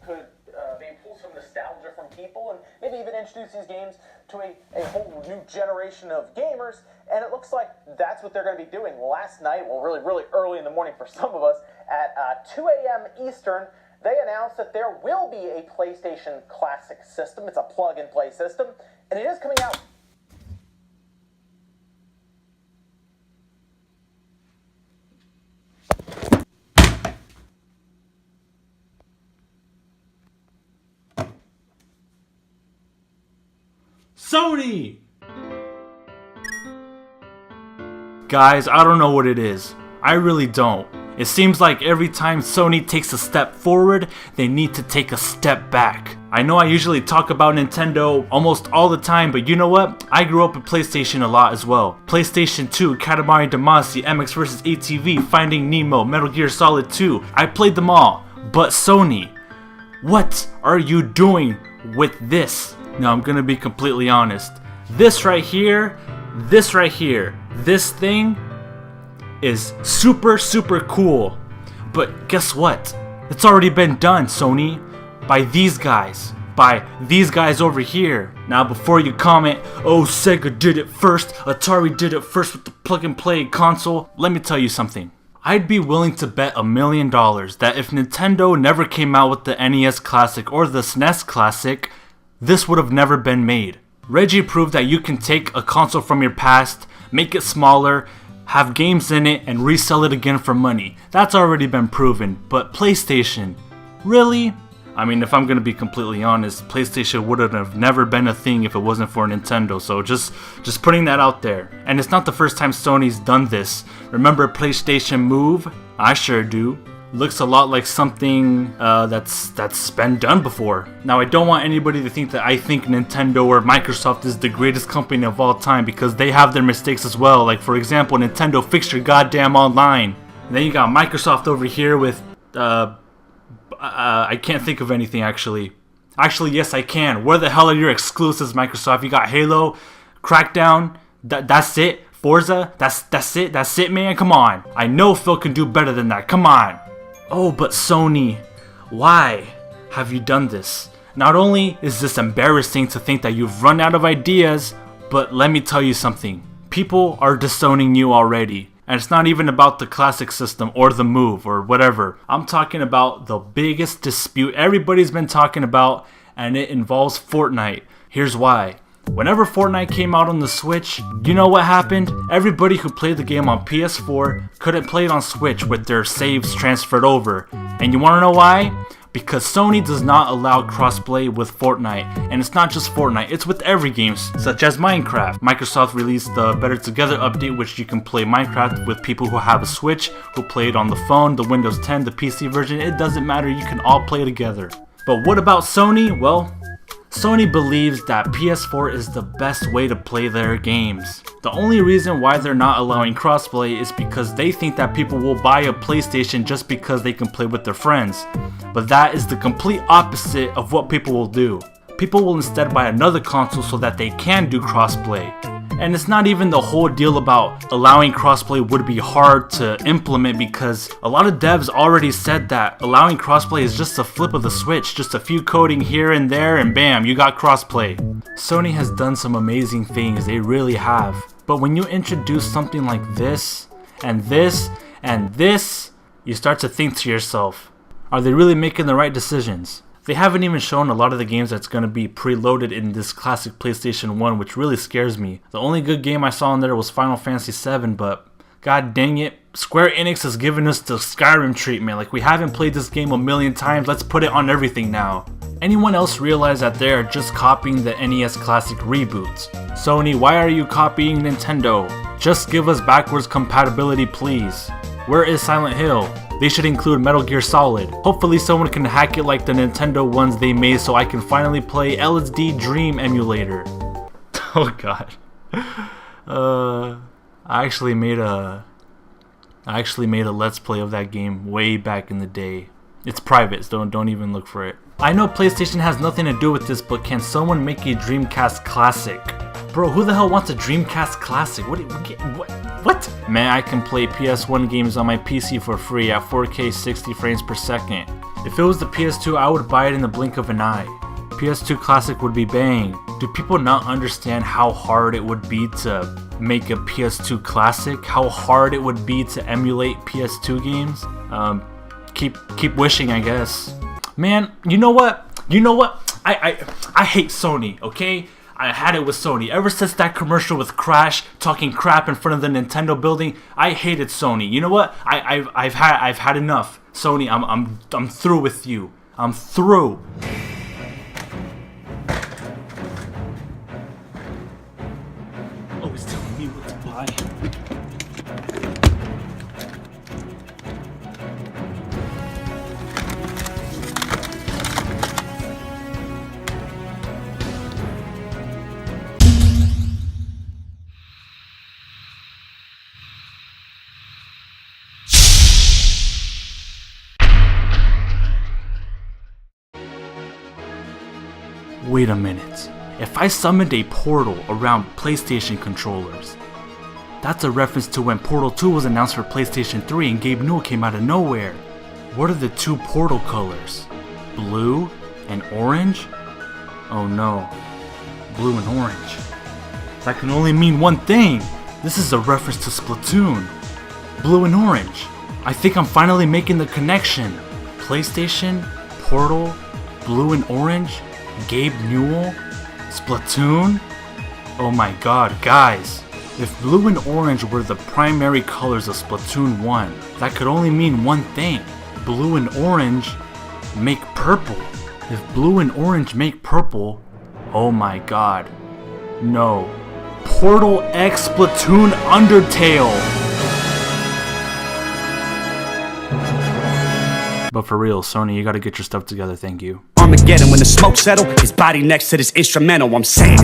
could maybe pull some nostalgia from people and maybe even introduce these games to a whole new generation of gamers. And it looks like that's what they're going to be doing. Last night, well, really early in the morning for some of us, at 2 a.m. Eastern, they announced that there will be a PlayStation Classic system. It's a plug-and-play system, and it is coming out. Sony! Guys, I don't know what it is. I really don't. It seems like every time Sony takes a step forward, they need to take a step back. I know I usually talk about Nintendo almost all the time, but you know what? I grew up with PlayStation a lot as well. PlayStation 2, Katamari Damacy, MX vs. ATV, Finding Nemo, Metal Gear Solid 2. I played them all. But Sony, what are you doing with this? Now I'm gonna be completely honest. This right here, this thing is super cool. But guess what? It's already been done, Sony, by these guys over here. Now before you comment, oh, Sega did it first, Atari did it first with the plug and play console, let me tell you something. I'd be willing to bet $1 million that if Nintendo never came out with the NES Classic or the SNES Classic, this would have never been made. Reggie proved that you can take a console from your past, make it smaller, have games in it, and resell it again for money. That's already been proven, but PlayStation, really? I mean, if I'm gonna be completely honest, PlayStation would have never been a thing if it wasn't for Nintendo, so just putting that out there. And it's not the first time Sony's done this. Remember PlayStation Move? I sure do. Looks a lot like something that's been done before. Now, I don't want anybody to think that I think Nintendo or Microsoft is the greatest company of all time, because they have their mistakes as well. Like, for example, Nintendo fixed your goddamn online. And then you got Microsoft over here with, I can't think of anything actually. Actually, yes, I can. Where the hell are your exclusives, Microsoft? You got Halo, Crackdown, that's it. Forza, that's it, man. Come on. I know Phil can do better than that. Come on. Oh, but Sony, why have you done this? Not only is this embarrassing to think that you've run out of ideas, but let me tell you something. People are disowning you already. And it's not even about the classic system or the Move or whatever. I'm talking about the biggest dispute everybody's been talking about, and it involves Fortnite. Here's why. Whenever Fortnite came out on the Switch, you know what happened? Everybody who played the game on PS4 couldn't play it on Switch with their saves transferred over. And you wanna know why? Because Sony does not allow crossplay with Fortnite. And it's not just Fortnite, it's with every game, such as Minecraft. Microsoft released the Better Together update, which you can play Minecraft with people who have a Switch, who play it on the phone, the Windows 10, the PC version. It doesn't matter, you can all play together. But what about Sony? Well, Sony believes that PS4 is the best way to play their games. The only reason why they're not allowing crossplay is because they think that people will buy a PlayStation just because they can play with their friends. But that is the complete opposite of what people will do. People will instead buy another console so that they can do crossplay. And it's not even the whole deal about allowing crossplay would be hard to implement, because a lot of devs already said that allowing crossplay is just a flip of the switch, just a few coding here and there and bam, you got crossplay. Sony has done some amazing things, they really have. But when you introduce something like this, and this, and this, you start to think to yourself, are they really making the right decisions? They haven't even shown a lot of the games that's going to be preloaded in this classic PlayStation 1, which really scares me. The only good game I saw in there was Final Fantasy 7, but god dang it, Square Enix has given us the Skyrim treatment. Like, we haven't played this game a million times, let's put it on everything now. Anyone else realize that they are just copying the NES Classic reboots? Sony, why are you copying Nintendo? Just give us backwards compatibility, please. Where is Silent Hill? They should include Metal Gear Solid. Hopefully someone can hack it like the Nintendo ones they made so I can finally play LSD Dream Emulator. Oh god. I actually made a Let's Play of that game way back in the day. It's private, so don't even look for it. I know PlayStation has nothing to do with this, but can someone make a Dreamcast Classic? Bro, who the hell wants a Dreamcast Classic? What? Man, I can play PS1 games on my PC for free at 4K 60 frames per second. If it was the PS2, I would buy it in the blink of an eye. PS2 Classic would be bang. Do people not understand how hard it would be to make a PS2 Classic? How hard it would be to emulate PS2 games? Keep wishing, I guess. Man, you know what? I hate Sony, okay? I had it with Sony. Ever since that commercial with Crash talking crap in front of the Nintendo building, I hated Sony. You know what? I've had enough. Sony, I'm through with you. I'm through. Always telling me what to buy. Wait a minute. If I summoned a portal around PlayStation controllers, that's a reference to when Portal 2 was announced for PlayStation 3 and Gabe Newell came out of nowhere. What are the two portal colors? Blue and orange? Oh no. Blue and orange. That can only mean one thing. This is a reference to Splatoon. Blue and orange. I think I'm finally making the connection. PlayStation, Portal, Blue and orange, Gabe Newell, Splatoon? Oh my god, guys. If blue and orange were the primary colors of Splatoon 1, that could only mean one thing. Blue and orange make purple. If blue and orange make purple, oh my god. No. Portal X Splatoon Undertale! But for real, Sony, you gotta get your stuff together, thank you. Armageddon, when the smoke settle, his body next to this instrumental, I'm saying.